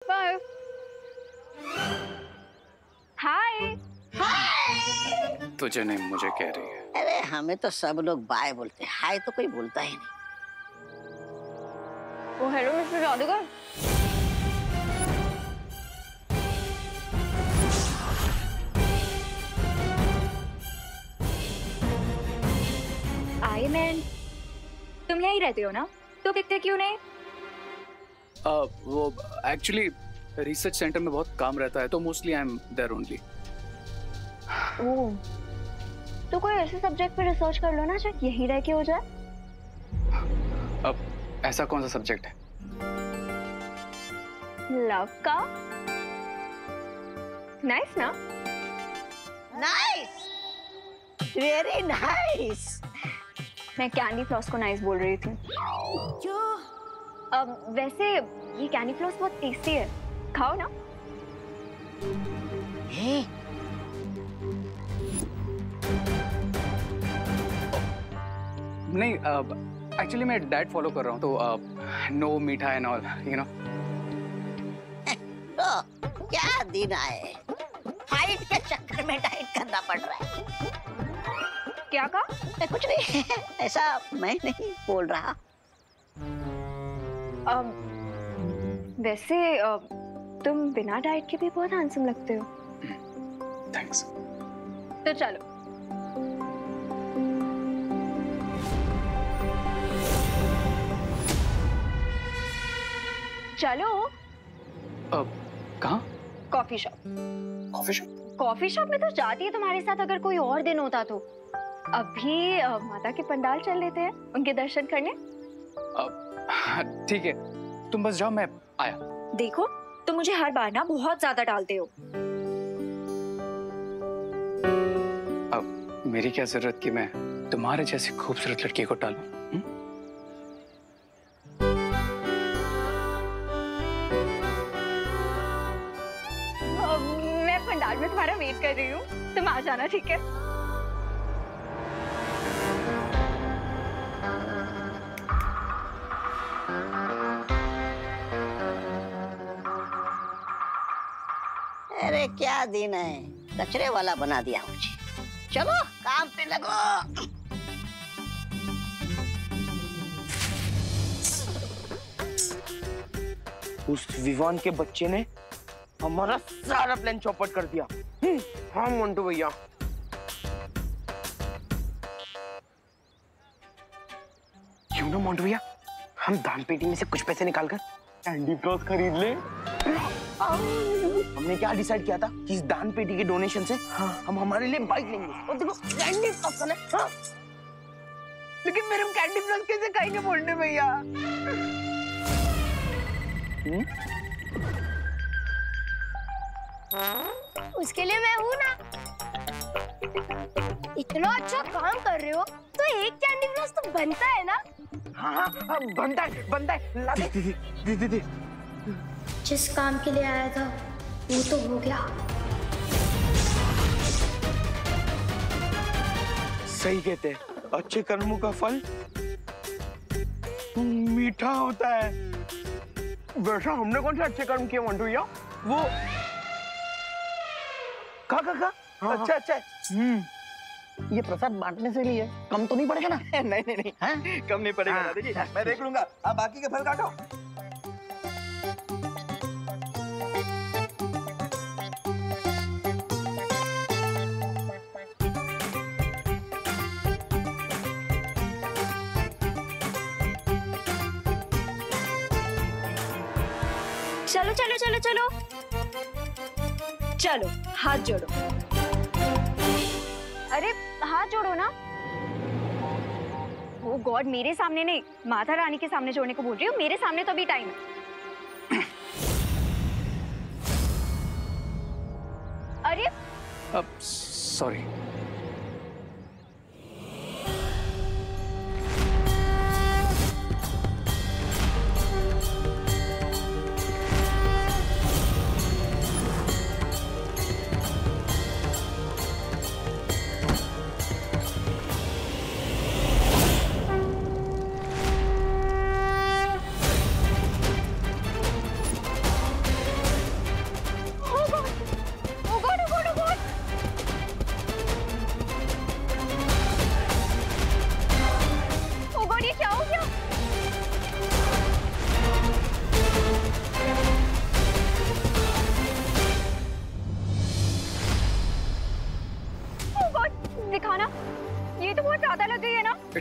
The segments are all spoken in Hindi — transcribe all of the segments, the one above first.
बाय। हाय। तुझे नहीं, मुझे कह रही है। अरे हमें तो सब लोग बाय बोलते हैं, हाय तो कोई बोलता ही नहीं। वो हेलो मिस्टर जादूगर। आई मैन, तुम यहीं रहते हो ना? तो दिखते क्यों नहीं? वो एक्चुअली रिसर्च सेंटर में बहुत काम रहता है, तो mostly I am there only. Oh, तो कोई ऐसे सब्जेक्ट पे रिसर्च कर लो ना जो यहीं रह के हो जाए। अब ऐसा कौन सा सब्जेक्ट है? लव का। नाइस ना? Nice, very nice. मैं कैंडी फ्लॉस को नाइस बोल रही थी। वैसे ये कैंडी फ्लॉस बहुत टेस्टी है, खाओ ना। नहीं, एक्चुअली मैं डाइट फॉलो कर रहा हूँ, तो नो मीठा एंड ऑल, यू नो। तो क्या दिन आए, फाइट के चक्कर में डाइट करना पड़ रहा है। क्या कहा? कुछ नहीं, ऐसा मैं नहीं बोल रहा। वैसे तुम बिना डाइट के भी बहुत हैंडसम लगते हो। थैंक्स। तो चलो। चलो। कहाँ? Coffee shop. Coffee shop? Coffee shop में तो जाती है तुम्हारे साथ अगर कोई और दिन होता तो। अभी माता के पंडाल चल लेते हैं, उनके दर्शन करने। ठीक है, तुम बस जाओ, मैं आया। देखो, तुम मुझे हर बार ना बहुत ज्यादा डालते हो। अब मेरी क्या जरूरत कि मैं तुम्हारे जैसी खूबसूरत लड़की को टालूं? मैं पंडाल में तुम्हारा वेट कर रही हूँ, तुम आ जाना, ठीक है? अरे क्या दिन है, कचरे वाला बना दिया मुझे। चलो काम पे लगो। उस विवान के बच्चे ने हमारा सारा प्लान चौपट कर दिया। हाँ मंटू भैया। क्यों ना मंटू भैया, हम दान पेटी में से कुछ पैसे निकालकर कैंडी फ्लॉस खरीद ले। हमने क्या डिसाइड किया था कि इस दान पेटी के डोनेशन से हम हमारे लिए बाइक लेंगे और देखो कैंडी फ्लॉस है। हाँ? लेकिन फिर हम कैंडी फ्लॉस कैसे खाएंगे बोलने भैया? उसके लिए मैं हूँ ना। इतना अच्छा काम कर रहे हो तो एक कैंडी फ्लॉस तो बनता है ना? हाँ बनता है ला दे। जिस काम के लिए आया था वो तो हो गया। सही कहते हैं, अच्छे कर्मों का फल मीठा होता है। वैसा हमने कौन से अच्छे कर्म किए मंटू भैया? वो का अच्छा ये प्रसाद बांटने से लिए कम तो नहीं पड़ेगा ना? नहीं कम नहीं पड़ेगा दादा जी, मैं देख लूंगा। आप बाकी के फल काटो। चलो चलो चलो चलो चलो, हाथ जोड़ो। अरे हाथ जोड़ो ना। ओ गॉड, मेरे सामने नहीं, माता रानी के सामने जोड़ने को बोल रही हूँ। मेरे सामने तो अभी टाइम है। अरे sorry.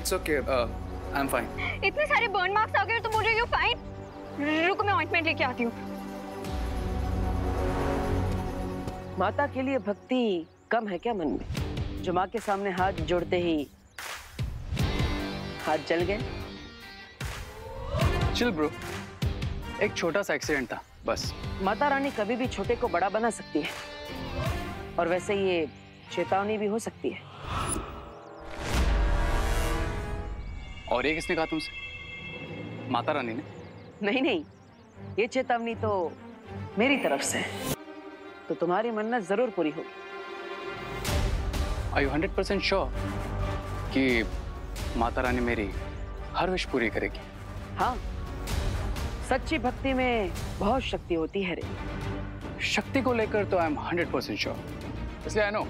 It's okay, I am fine. इतने सारे बर्न मार्क्स आ गए तो बोल रही हो फाइन? रुको मैं ऑइंटमेंट लेके आती हूँ। माता के लिए भक्ति कम है क्या मन में, जो माँ के सामने हाथ जोड़ते ही हाथ जल गए? चिल ब्रो, एक छोटा सा एक्सीडेंट था बस। माता रानी कभी भी छोटे को बड़ा बना सकती है, और वैसे ये चेतावनी भी हो सकती है। और ये किसने कहा तुमसे? माता रानी ने? नहीं नहीं, ये चेतावनी तो मेरी तरफ से है, तो तुम्हारी मन्नत जरूर पूरी होगी। Are you 100% श्योर कि माता रानी मेरी हर विश पूरी करेगी? हाँ, सच्ची भक्ति में बहुत शक्ति होती है रे। शक्ति को लेकर तो आई एम 100% श्योर, इसलिए आई नो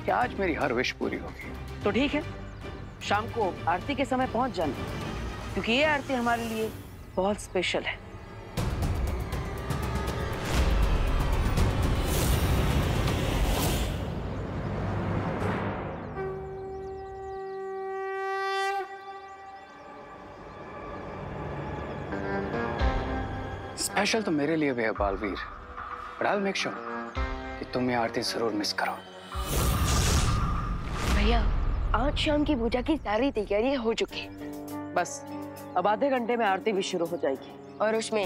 कि आज मेरी हर विश पूरी होगी। तो ठीक है, शाम को आरती के समय पहुंच जाना, क्योंकि ये आरती हमारे लिए बहुत स्पेशल है। स्पेशल तो मेरे लिए भी है Baalveer, but I will make sure कि तुम ये आरती जरूर मिस करो। भैया, आज शाम की पूजा की सारी तैयारी हो चुकी है। बस अब आधे घंटे में आरती भी शुरू हो जाएगी, और उसमें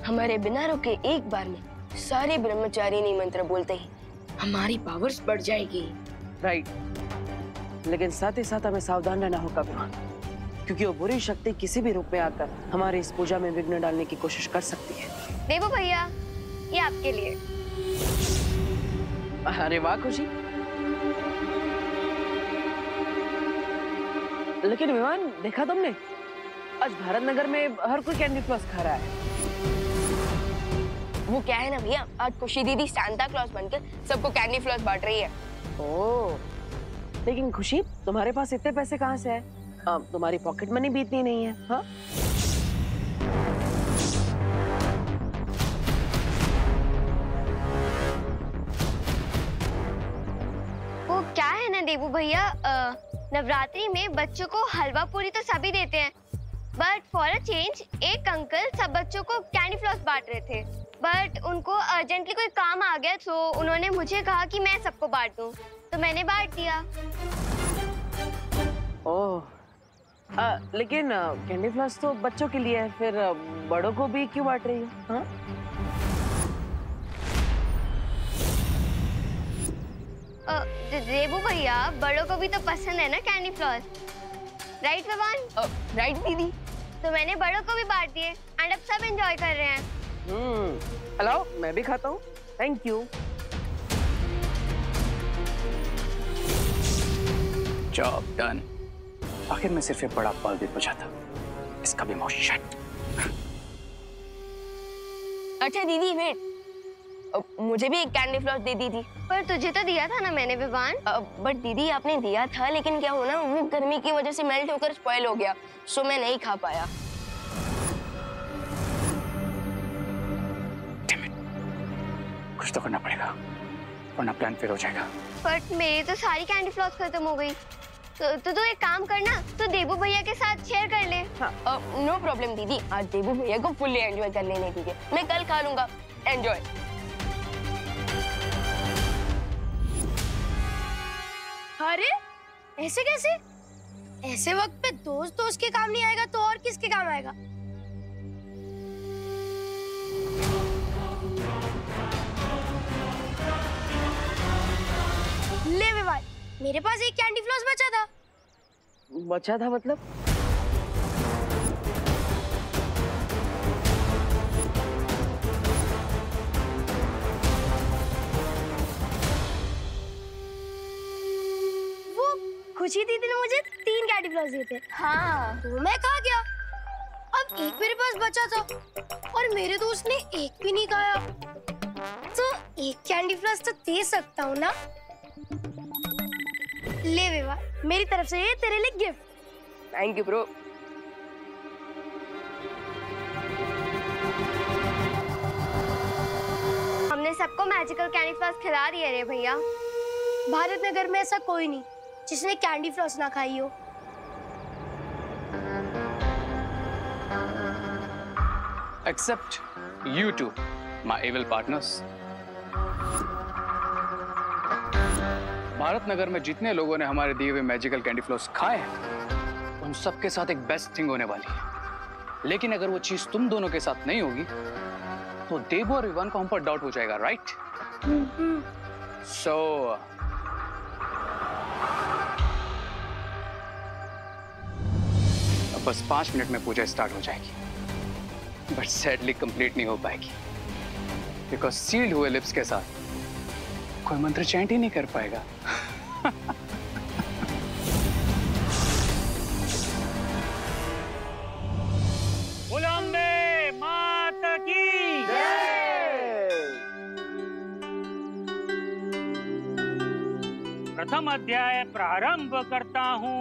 हमारे बिना रुके एक बार में सारे ब्रह्मचारिणी मंत्र बोलते ही हमारी पावर्स बढ़ जाएगी। राइट। लेकिन साथ ही साथ हमें सावधान रहना होगा विमान, क्योंकि वो बुरी शक्ति किसी भी रूप में आकर हमारी इस पूजा में विघ्न डालने की कोशिश कर सकती है। देवो भैया, ये आपके लिए। अरे वाह खुशी। लेकिन विमान, देखा तुमने, आज भारत नगर में हर कोई कैंडी फ्लॉस खा रहा है। वो क्या है ना भैया, आज खुशी दीदी सांता क्लॉज बनकर सबको कैंडी फ्लॉस बांट रही है। ओह, लेकिन खुशी, तुम्हारे पास इतने पैसे कहाँ से है? तुम्हारी पॉकेट मनी भी इतनी नहीं है। हाँ, वो क्या है ना देवू भैया, नवरात्रि में बच्चों को हलवा पूरी तो सभी देते हैं, बट फॉर अ चेंज एक अंकल सब बच्चों को कैंडी फ्लॉस बांट रहे थे, बट उनको अर्जेंटली कोई काम आ गया तो उन्होंने मुझे कहा कि मैं सबको बांट दूं, तो मैंने बांट दिया। ओह, लेकिन कैंडी फ्लॉस तो बच्चों के लिए है, फिर बड़ों को भी क्यों बांट रही हो? हाँ? देवू भैया, बड़ों को भी तो पसंद है ना कैंडी फ्लॉस, राइट भगवान? राइट दीदी। तो मैंने बड़ों को भी बांट दिए एंड अब सब एंजॉय कर रहे हैं। हेलो, मैं भी खाता हूँ, थैंक यू। Job done. आखिर में सिर्फ एक बड़ा बल भी बचा था, इसका भी माउथ शट। अच्छा दीदी वेट, मुझे भी एक कैंडी फ्लॉस दे दी थी। पर तुझे तो दिया था ना मैंने विवान। बट दीदी आपने दिया था, लेकिन क्या हुआ ना, वो गर्मी की वजह से मेल्ट होकर स्पॉइल हो गया, सो मैं नहीं खा पाया। कुछ तो करना पड़ेगा, वरना प्लान फेल हो जाएगा। बट मेरी तो सारी कैंडी फ्लॉस खत्म हो गई, तो तू एक काम करना, तो देवू भैया के साथ शेयर कर ले। नो प्रॉब्लम दीदी, आज देवू भैया को फुल्ली एंजॉय कर लेने दीजिए, मैं कल खा लूंगा। एंजॉय। अरे ऐसे कैसे? ऐसे वक्त पे दोस्त दोस्त के काम नहीं आएगा तो और किसके काम आएगा? ले विवान, मेरे पास एक कैंडी फ्लॉस बचा था। बचा था मतलब? खुशी दीदी ने मुझे 3 कैंडी फ्लॉस दिए थे। हाँ, तो मैं खा गया। अब एक मेरे पास बचा था और मेरे दोस्त ने एक भी नहीं खाया, तो एक कैंडी फ्लॉस तो दे सकता हूँ ना? ले विवा, मेरी तरफ से ये तेरे लिए गिफ्ट। Thank you bro. हमने सबको मैजिकल कैंडी फ्लॉस खिला दिए रे भैया। भारत नगर में ऐसा कोई नहीं जिसने कैंडी फ्लॉस ना खाई हो। except you two, my evil partners. Bharat Nagar में जितने लोगों ने हमारे दिए हुए मैजिकल कैंडी फ्लॉस खाए हैं, उन सबके साथ एक बेस्ट थिंग होने वाली है। लेकिन अगर वो चीज तुम दोनों के साथ नहीं होगी, तो देवू और विवान को हम पर डाउट हो जाएगा, राइट? सो अब बस 5 मिनट में पूजा स्टार्ट हो जाएगी, बट सैडली कंप्लीट नहीं हो पाएगी, बिकॉज सील्ड हुए लिप्स के साथ कोई मंत्र चैंट ही नहीं कर पाएगा। बुलंदे माता की जय। प्रथम अध्याय प्रारंभ करता हूँ।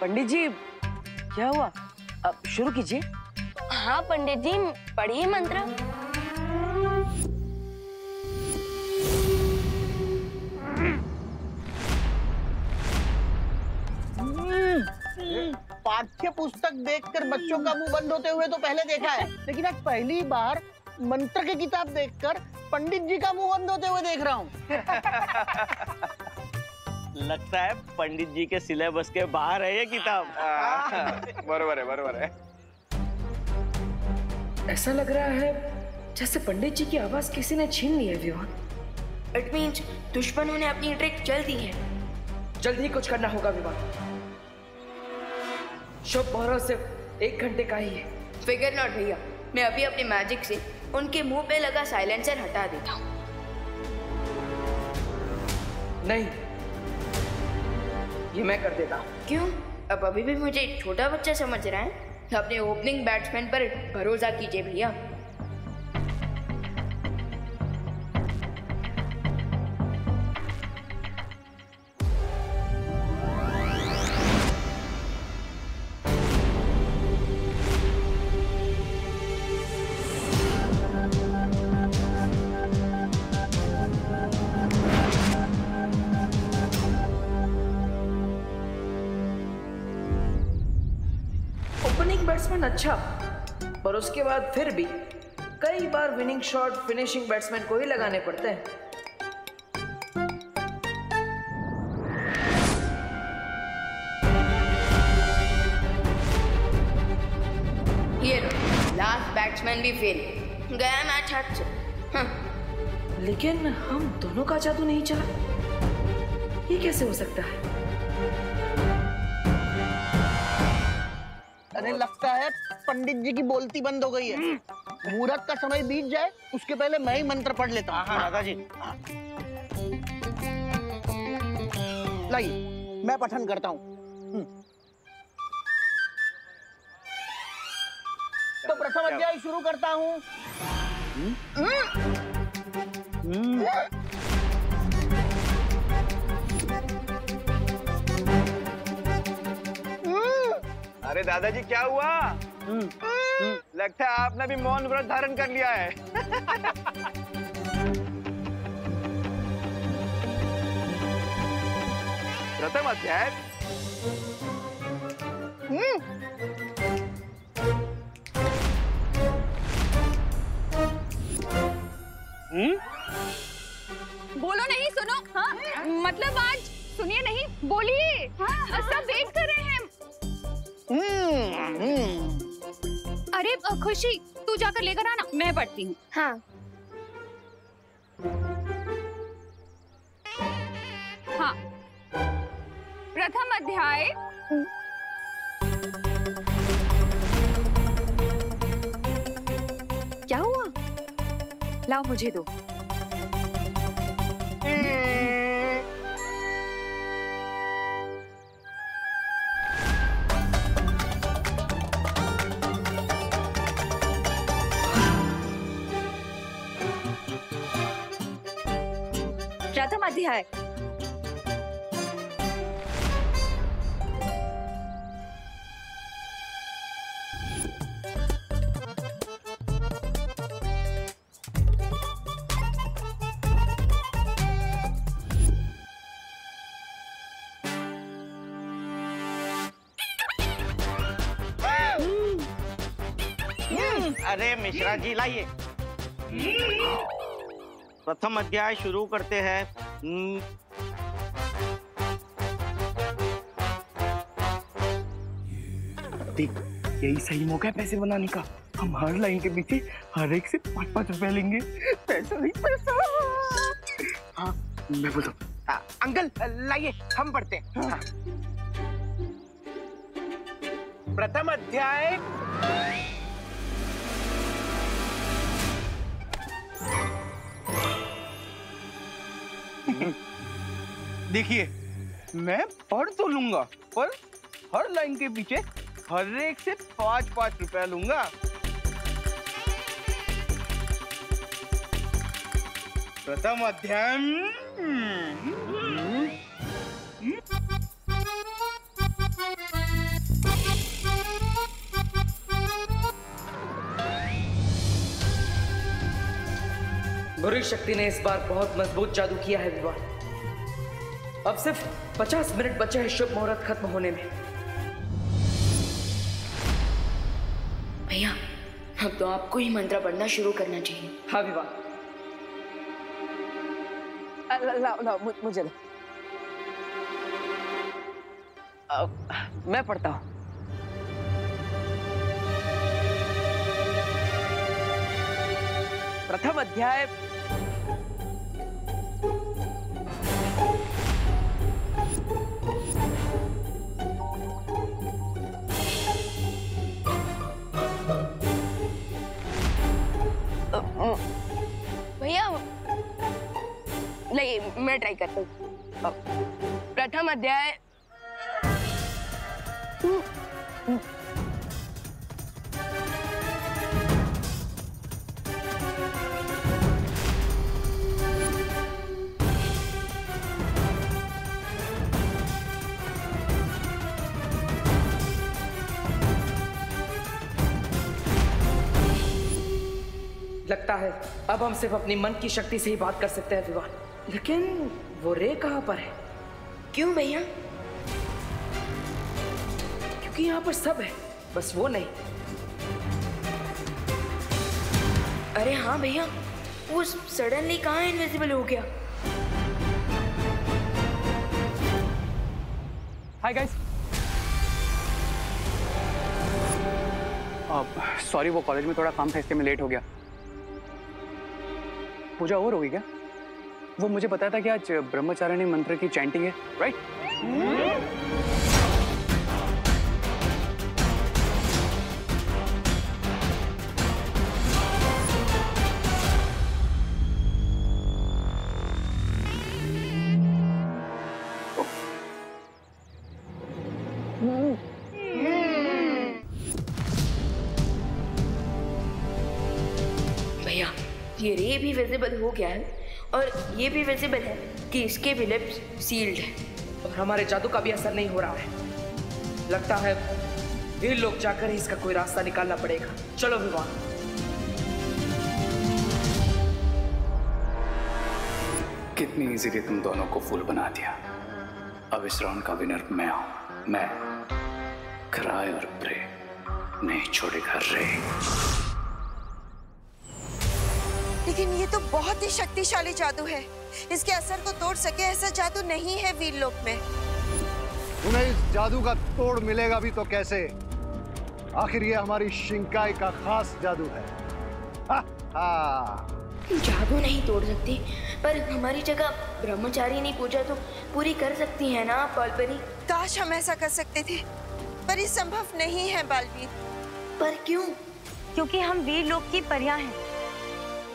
पंडित जी, क्या हुआ? अब शुरू कीजिए। हाँ पंडित जी, पढ़िए मंत्र। पाठ्य पुस्तक देखकर बच्चों का मुंह बंद होते हुए तो पहले देखा है, लेकिन आज पहली बार मंत्र की किताब देखकर पंडित जी का मुंह बंद होते हुए देख रहा हूँ। लगता है पंडित जी के सिलेबस के बाहर है ये किताब। बरोबर है। ऐसा लग रहा है जैसे पंडित जी की आवाज किसी ने छीन ली है विवान। इट मीन्स दुश्मनों ने अपनी ट्रिक चल दी है। जल्दी ही कुछ करना होगा विवान। शुभ मुहूर्त सिर्फ 1 घंटे का ही है। फिगर नॉट भैया, मैं अभी अपने मैजिक से उनके मुंह पे लगा साइलेंसर हटा देता हूँ। नहीं, ये मैं कर देता हूँ। क्यों? अब अभी भी मुझे छोटा बच्चा समझ रहा है? अपने ओपनिंग बैट्समैन पर भरोसा कीजिए भैया। ओपनिंग बैट्समैन अच्छा, पर उसके बाद फिर भी कई बार विनिंग शॉट फिनिशिंग बैट्समैन को ही लगाने पड़ते हैं। ये लास्ट बैट्समैन भी फेल, गया मैच हाथ से। लेकिन हम दोनों का जादू नहीं चला, ये कैसे हो सकता है? अरे लगता है पंडित जी की बोलती बंद हो गई है। मुहूर्त का समय बीत जाए उसके पहले मैं ही मंत्र पढ़ लेता हूँ। हाँ दादाजी। लाइए मैं पठन करता हूँ। तो प्रथम अध्याय शुरू करता हूँ। अरे दादाजी क्या हुआ? लगता है आपने भी मौन व्रत धारण कर लिया है। प्रथम अध्याय। बोलो नहीं, सुनो। हाँ? मतलब आज सुनिए नहीं, बोलिए। हाँ? सब वेट कर रहे हैं। अरे खुशी, तू जाकर लेकर आना, मैं पढ़ती हूँ। हाँ। हाँ, प्रथम अध्याय। क्या हुआ? लाओ मुझे दो। प्रथम अध्याय। अरे मिश्रा जी लाइए। प्रथम अध्याय शुरू करते हैं। देख, यही सही मौका है पैसे बनाने का। हम हर लाइन के पीछे हर एक से 5-5 रुपए लेंगे। पैसा ही पैसा। हाँ, मैं बोलता हूँ। अंकल लाइए, हम पढ़ते हैं। हाँ। प्रथम अध्याय। देखिए, मैं पढ़ तो लूंगा, पर हर लाइन के पीछे हर एक से 5-5 रुपए लूंगा। प्रथम अध्याय। बुरी शक्ति ने इस बार बहुत मजबूत जादू किया है विवान। अब सिर्फ 50 मिनट बचे हैं शुभ मुहूर्त खत्म होने में। भैया, अब तो आपको ही मंत्र पढ़ना शुरू करना चाहिए। हाँ विवान। लाओ, मुझे लो। मैं पढ़ता हूँ। प्रथम अध्याय। भैया नहीं, मैं ट्राई करता हूँ। प्रथम अध्याय। लगता है अब हम सिर्फ अपनी मन की शक्ति से ही बात कर सकते हैं विवान। लेकिन वो रे कहाँ पर है? क्यों भैया? क्योंकि यहाँ पर सब है, बस वो नहीं। अरे हाँ भैया, वो सडनली कहाँ इनविजिबल हो गया? Hi guys. सॉरी, वो कॉलेज में थोड़ा काम था, इसलिए मैं लेट हो गया। पूजा और होगी क्या? वो मुझे पता था कि आज ब्रह्मचारिणी मंत्र की चैंटिंग है, राइट? भैया, ये रे भी विजिबल हो गया है और ये भी विजिबल है कि इसके भी लिप्स सील्ड है और हमारे जादू का भी असर नहीं हो रहा है। लगता है वीर लोग जाकर ही इसका कोई रास्ता निकालना पड़ेगा। चलो विवान। कितनी इजीली तुम दोनों को फूल बना दिया। अब इस राउंड का विनर मैं हूं। मैं क्राई और प्रे नहीं छोड़ेगा रे। लेकिन ये तो बहुत ही शक्तिशाली जादू है। इसके असर को तोड़ सके ऐसा जादू नहीं है वीरलोक में। तुम्हें इस जादू का तोड़ मिलेगा भी तो कैसे? आखिर ये हमारी शिंकाई का खास जादू है। जादू नहीं तोड़ सकती, पर हमारी जगह ब्रह्मचारिणी पूजा तो पूरी कर सकती है ना बालपरी? काश हम ऐसा कर सकते थे, पर ये संभव नहीं है बालवीर। पर क्यों? क्योंकि हम वीरलोक की परियां हैं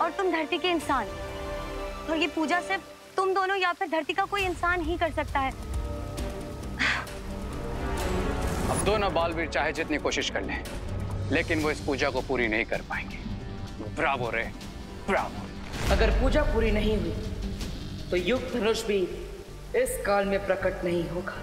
और तुम धरती के इंसान, और ये पूजा सिर्फ तुम दोनों या फिर धरती का कोई इंसान ही कर सकता है। अब दोनों बालवीर चाहे जितनी कोशिश कर लें, लेकिन वो इस पूजा को पूरी नहीं कर पाएंगे। ब्रावो रे, ब्रावो। अगर पूजा पूरी नहीं हुई तो युग धनुष भी इस काल में प्रकट नहीं होगा।